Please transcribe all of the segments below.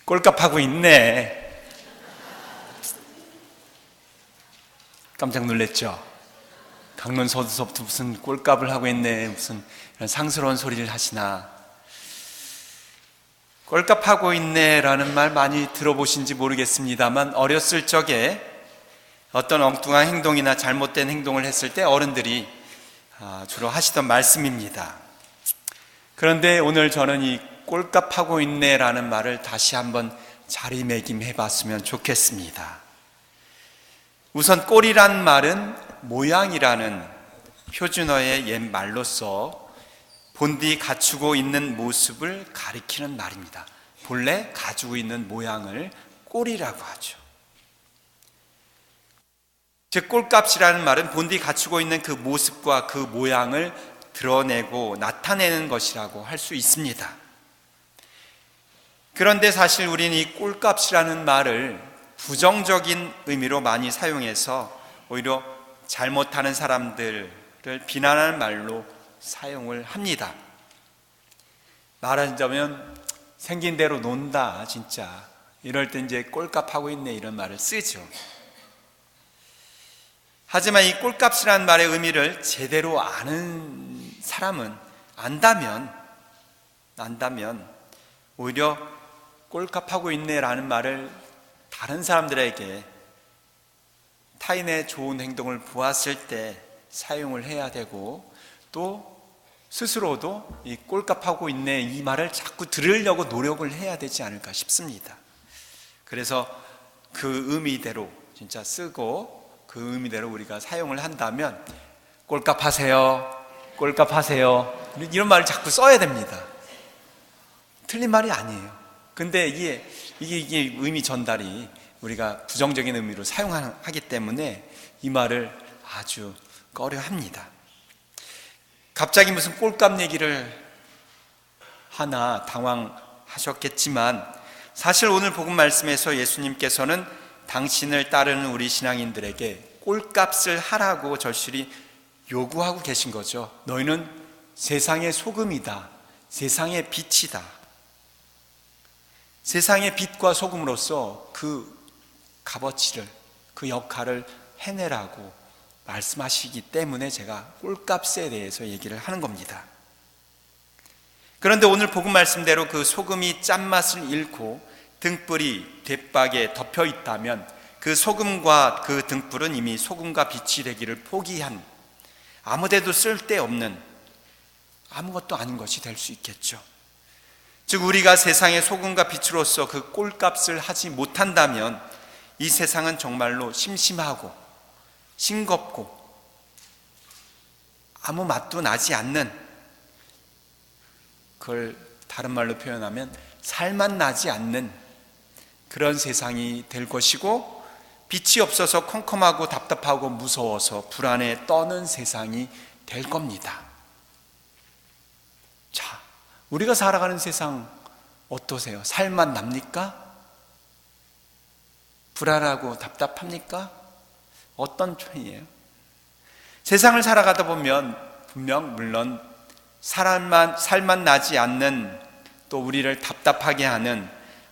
꼴값하고 있네. 깜짝 놀랐죠? 강론서부터 무슨 꼴값을 하고 있네, 무슨 이런 상스러운 소리를 하시나. 꼴값하고 있네 라는 말 많이 들어보신지 모르겠습니다만, 어렸을 적에 어떤 엉뚱한 행동이나 잘못된 행동을 했을 때 어른들이 주로 하시던 말씀입니다. 그런데 오늘 저는 이 꼴값하고 있네 라는 말을 다시 한번 자리매김해 봤으면 좋겠습니다. 우선 꼴이란 말은 모양이라는 표준어의 옛 말로서 본디 갖추고 있는 모습을 가리키는 말입니다. 본래 가지고 있는 모양을 꼴이라고 하죠. 즉 꼴값이라는 말은 본디 갖추고 있는 그 모습과 그 모양을 드러내고 나타내는 것이라고 할 수 있습니다. 그런데 사실 우리는 이 꼴값이라는 말을 부정적인 의미로 많이 사용해서 오히려 잘못하는 사람들을 비난하는 말로 사용을 합니다. 말하자면 생긴 대로 논다 진짜, 이럴 때 이제 꼴값하고 있네 이런 말을 쓰죠. 하지만 이 꼴값이라는 말의 의미를 제대로 아는 사람은 안다면 오히려 꼴값하고 있네 라는 말을 다른 사람들에게 타인의 좋은 행동을 보았을 때 사용을 해야 되고, 또 스스로도 이 꼴값하고 있네 이 말을 자꾸 들으려고 노력을 해야 되지 않을까 싶습니다. 그래서 그 의미대로 진짜 쓰고 그 의미대로 우리가 사용을 한다면 꼴값하세요, 꼴값하세요 이런 말을 자꾸 써야 됩니다. 틀린 말이 아니에요. 근데 이게 의미 전달이 우리가 부정적인 의미로 사용하기 때문에 이 말을 아주 꺼려 합니다. 갑자기 무슨 꼴값 얘기를 하나 당황하셨겠지만, 사실 오늘 복음 말씀에서 예수님께서는 당신을 따르는 우리 신앙인들에게 꼴값을 하라고 절실히 요구하고 계신 거죠. 너희는 세상의 소금이다, 세상의 빛이다. 세상의 빛과 소금으로서 그 값어치를, 그 역할을 해내라고 말씀하시기 때문에 제가 꼴값에 대해서 얘기를 하는 겁니다. 그런데 오늘 복음 말씀대로 그 소금이 짠맛을 잃고 등불이 대박에 덮여 있다면 그 소금과 그 등불은 이미 소금과 빛이 되기를 포기한, 아무데도 쓸데없는 아무것도 아닌 것이 될 수 있겠죠. 즉 우리가 세상의 소금과 빛으로서 그 꼴값을 하지 못한다면 이 세상은 정말로 심심하고 싱겁고 아무 맛도 나지 않는, 그걸 다른 말로 표현하면 살맛 나지 않는 그런 세상이 될 것이고, 빛이 없어서 컴컴하고 답답하고 무서워서 불안에 떠는 세상이 될 겁니다. 자, 우리가 살아가는 세상 어떠세요? 살맛 납니까? 불안하고 답답합니까? 어떤 편이에요? 세상을 살아가다 보면 물론 살맛 나지 않는, 또 우리를 답답하게 하는,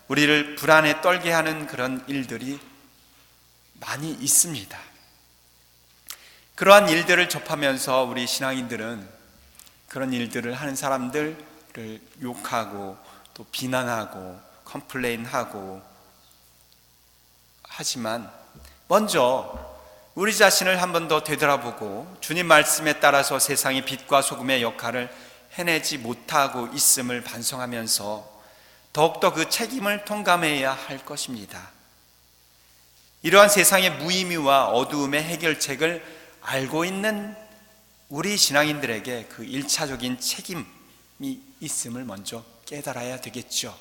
우리를 불안에 떨게 하는 그런 일들이 많이 있습니다. 그러한 일들을 접하면서 우리 신앙인들은 그런 일들을 하는 사람들을 욕하고 또 비난하고 컴플레인하고 하지만, 먼저 우리 자신을 한 번 더 되돌아보고 주님 말씀에 따라서 세상의 빛과 소금의 역할을 해내지 못하고 있음을 반성하면서 더욱더 그 책임을 통감해야 할 것입니다. 이러한 세상의 무의미와 어두움의 해결책을 알고 있는 우리 신앙인들에게 그 1차적인 책임이 있음을 먼저 깨달아야 되겠죠.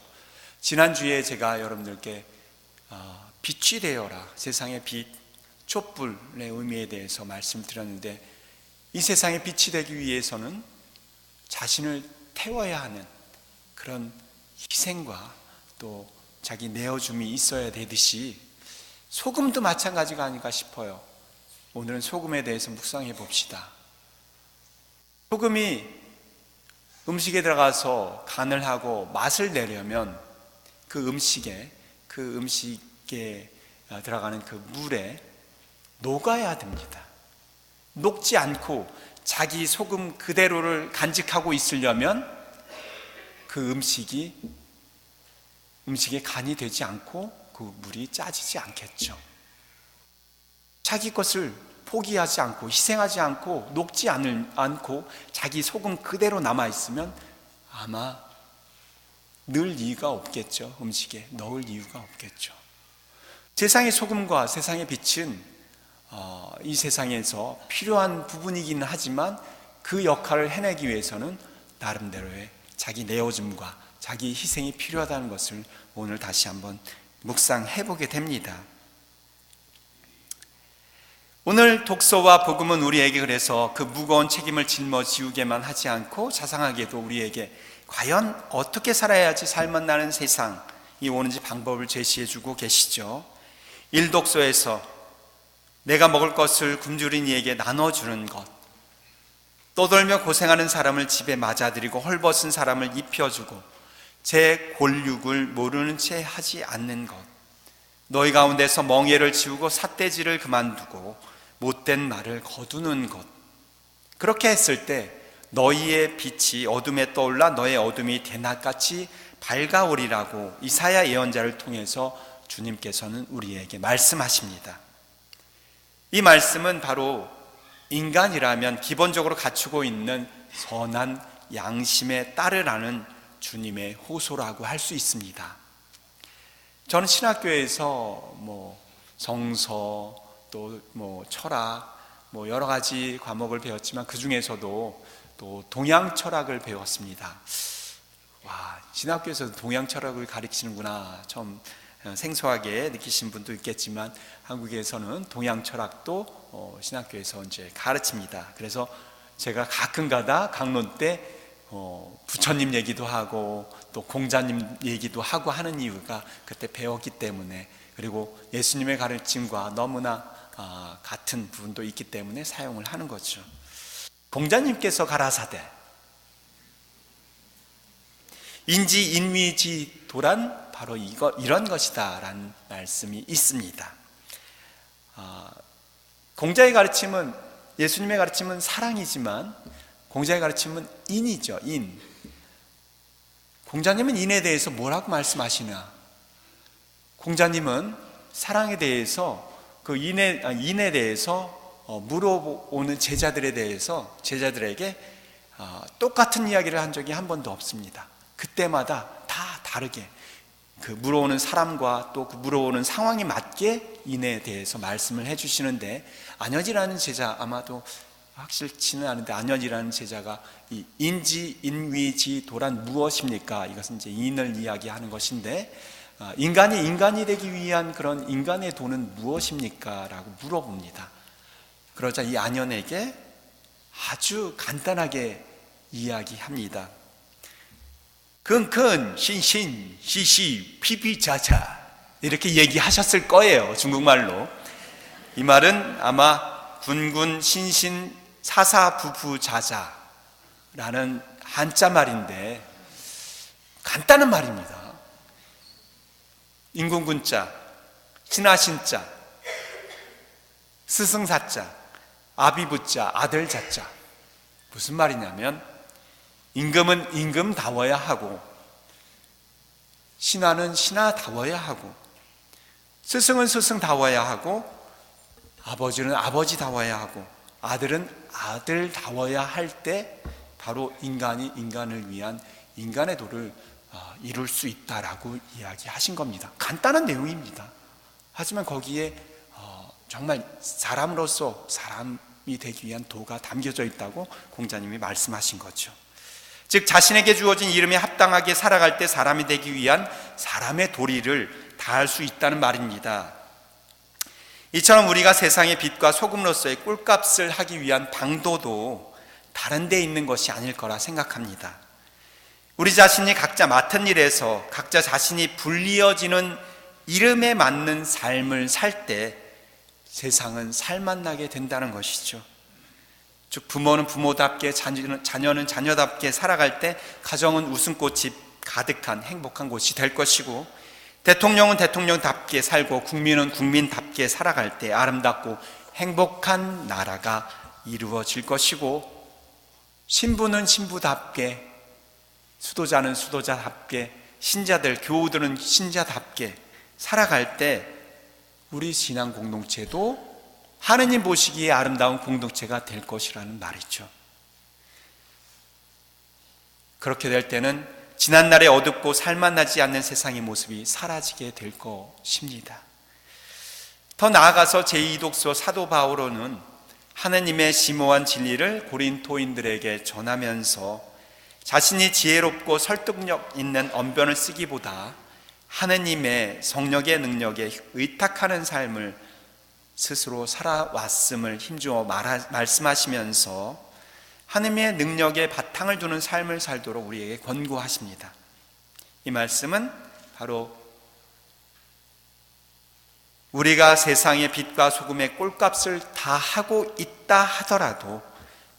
지난주에 제가 여러분들께 빛이 되어라, 세상의 빛, 촛불의 의미에 대해서 말씀드렸는데, 이 세상의 빛이 되기 위해서는 자신을 태워야 하는 그런 희생과 또 자기 내어줌이 있어야 되듯이 소금도 마찬가지가 아닌가 싶어요. 오늘은 소금에 대해서 묵상해 봅시다. 소금이 음식에 들어가서 간을 하고 맛을 내려면 그 음식에 들어가는 그 물에 녹아야 됩니다. 녹지 않고 자기 소금 그대로를 간직하고 있으려면 그 음식에 간이 되지 않고 그 물이 짜지지 않겠죠. 자기 것을 포기하지 않고 희생하지 않고 녹지 않고 자기 소금 그대로 남아있으면 아마 넣을 이유가 없겠죠. 음식에 넣을 이유가 없겠죠. 세상의 소금과 세상의 빛은 이 세상에서 필요한 부분이기는 하지만 그 역할을 해내기 위해서는 나름대로의 자기 내어줌과 자기 희생이 필요하다는 것을 오늘 다시 한번 묵상해보게 됩니다. 오늘 독서와 복음은 우리에게 그래서 그 무거운 책임을 짊어지우게만 하지 않고 자상하게도 우리에게 과연 어떻게 살아야지 살맛 나는 세상이 오는지 방법을 제시해주고 계시죠. 일독서에서 내가 먹을 것을 굶주린 이에게 나눠주는 것, 떠돌며 고생하는 사람을 집에 맞아들이고 헐벗은 사람을 입혀주고 제 골육을 모르는 채 하지 않는 것, 너희 가운데서 멍에를 지우고 삿대질을 그만두고 못된 말을 거두는 것. 그렇게 했을 때 너희의 빛이 어둠에 떠올라 너의 어둠이 대낮같이 밝아오리라고 이사야 예언자를 통해서 주님께서는 우리에게 말씀하십니다. 이 말씀은 바로 인간이라면 기본적으로 갖추고 있는 선한 양심에 따르라는 주님의 호소라고 할 수 있습니다. 저는 신학교에서 성서 또 철학 여러 가지 과목을 배웠지만 그 중에서도 또 동양 철학을 배웠습니다. 와, 신학교에서 동양 철학을 가르치는구나 처음 생소하게 느끼신 분도 있겠지만 한국에서는 동양 철학도 신학교에서 이제 가르칩니다. 그래서 제가 가끔가다 강론 때 부처님 얘기도 하고 또 공자님 얘기도 하고 하는 이유가 그때 배웠기 때문에, 그리고 예수님의 가르침과 너무나 같은 부분도 있기 때문에 사용을 하는 거죠. 공자님께서 가라사대 인지인위지도란 바로 이런 것이다 라는 말씀이 있습니다. 공자의 가르침은, 예수님의 가르침은 사랑이지만 공자의 가르침은 인이죠. 인. 공자님은 인에 대해서 뭐라고 말씀하시나? 공자님은 사랑에 대해서 그 인에 대해서 물어오는 제자들에게 똑같은 이야기를 한 적이 한 번도 없습니다. 그때마다 다 다르게 그 물어오는 사람과 또 그 물어오는 상황에 맞게 인에 대해서 말씀을 해주시는데, 안현이라는 제자, 아마도 확실치는 않은데 안현이라는 제자가 이 인지인위지도란 무엇입니까? 이것은 이제 인을 이야기하는 것인데, 인간이 되기 위한 그런 인간의 도는 무엇입니까? 라고 물어봅니다. 그러자 이 안현에게 아주 간단하게 이야기합니다. 근근 신신 시시 피피자자 이렇게 얘기하셨을 거예요, 중국말로. 이 말은 아마 군군 신신 사사부부자자라는 한자 말인데 간단한 말입니다. 인군군자, 신하신자, 스승사자, 아비부자, 아들자자. 무슨 말이냐면 임금은 임금다워야 하고 신하는 신하다워야 하고 스승은 스승다워야 하고 아버지는 아버지다워야 하고 아들은 아들다워야 할 때 바로 인간이 인간을 위한 인간의 도를 이룰 수 있다라고 이야기하신 겁니다. 간단한 내용입니다. 하지만 거기에 정말 사람으로서 사람이 되기 위한 도가 담겨져 있다고 공자님이 말씀하신 거죠. 즉 자신에게 주어진 이름에 합당하게 살아갈 때 사람이 되기 위한 사람의 도리를 다할 수 있다는 말입니다. 이처럼 우리가 세상의 빛과 소금으로서의 꿀값을 하기 위한 방도도 다른 데 있는 것이 아닐 거라 생각합니다. 우리 자신이 각자 맡은 일에서 각자 자신이 불리어지는 이름에 맞는 삶을 살 때 세상은 살맛나게 된다는 것이죠. 즉 부모는 부모답게, 자녀는 자녀답게 살아갈 때 가정은 웃음꽃이 가득한 행복한 곳이 될 것이고, 대통령은 대통령답게 살고 국민은 국민답게 살아갈 때 아름답고 행복한 나라가 이루어질 것이고, 신부는 신부답게, 수도자는 수도자답게, 신자들, 교우들은 신자답게 살아갈 때 우리 신앙 공동체도 하느님 보시기에 아름다운 공동체가 될 것이라는 말이죠. 그렇게 될 때는 지난날의 어둡고 살맛나지 않는 세상의 모습이 사라지게 될 것입니다. 더 나아가서 제2독서 사도 바오로는 하느님의 심오한 진리를 고린토인들에게 전하면서 자신이 지혜롭고 설득력 있는 언변을 쓰기보다 하느님의 성령의 능력에 의탁하는 삶을 스스로 살아왔음을 힘주어 말씀하시면서 하느님의 능력에 바탕을 두는 삶을 살도록 우리에게 권고하십니다. 이 말씀은 바로 우리가 세상의 빛과 소금의 꼴값을 다 하고 있다 하더라도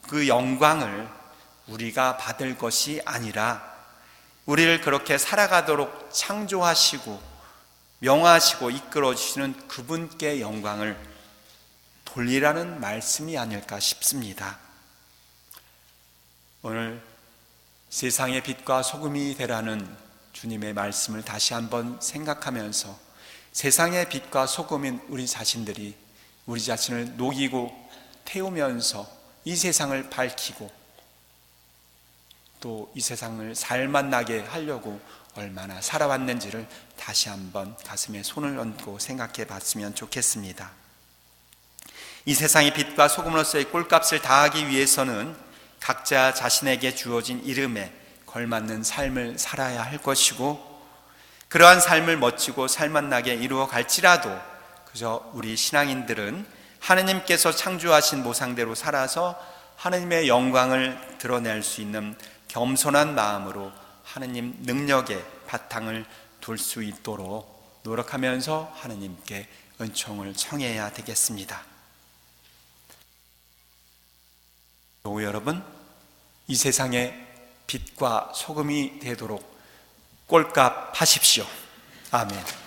그 영광을 우리가 받을 것이 아니라 우리를 그렇게 살아가도록 창조하시고 명하시고 이끌어 주시는 그분께 영광을 돌리라는 말씀이 아닐까 싶습니다. 오늘 세상의 빛과 소금이 되라는 주님의 말씀을 다시 한번 생각하면서 세상의 빛과 소금인 우리 자신들이 우리 자신을 녹이고 태우면서 이 세상을 밝히고 또 이 세상을 살맛나게 하려고 얼마나 살아왔는지를 다시 한번 가슴에 손을 얹고 생각해 봤으면 좋겠습니다. 이 세상의 빛과 소금으로서의 꼴값을 다하기 위해서는 각자 자신에게 주어진 이름에 걸맞는 삶을 살아야 할 것이고, 그러한 삶을 멋지고 살맛나게 이루어 갈지라도 그저 우리 신앙인들은 하느님께서 창조하신 모상대로 살아서 하느님의 영광을 드러낼 수 있는 겸손한 마음으로 하느님 능력의 바탕을 둘 수 있도록 노력하면서 하느님께 은총을 청해야 되겠습니다. 교우 여러분, 이 세상의 빛과 소금이 되도록 꼴값 하십시오. 아멘.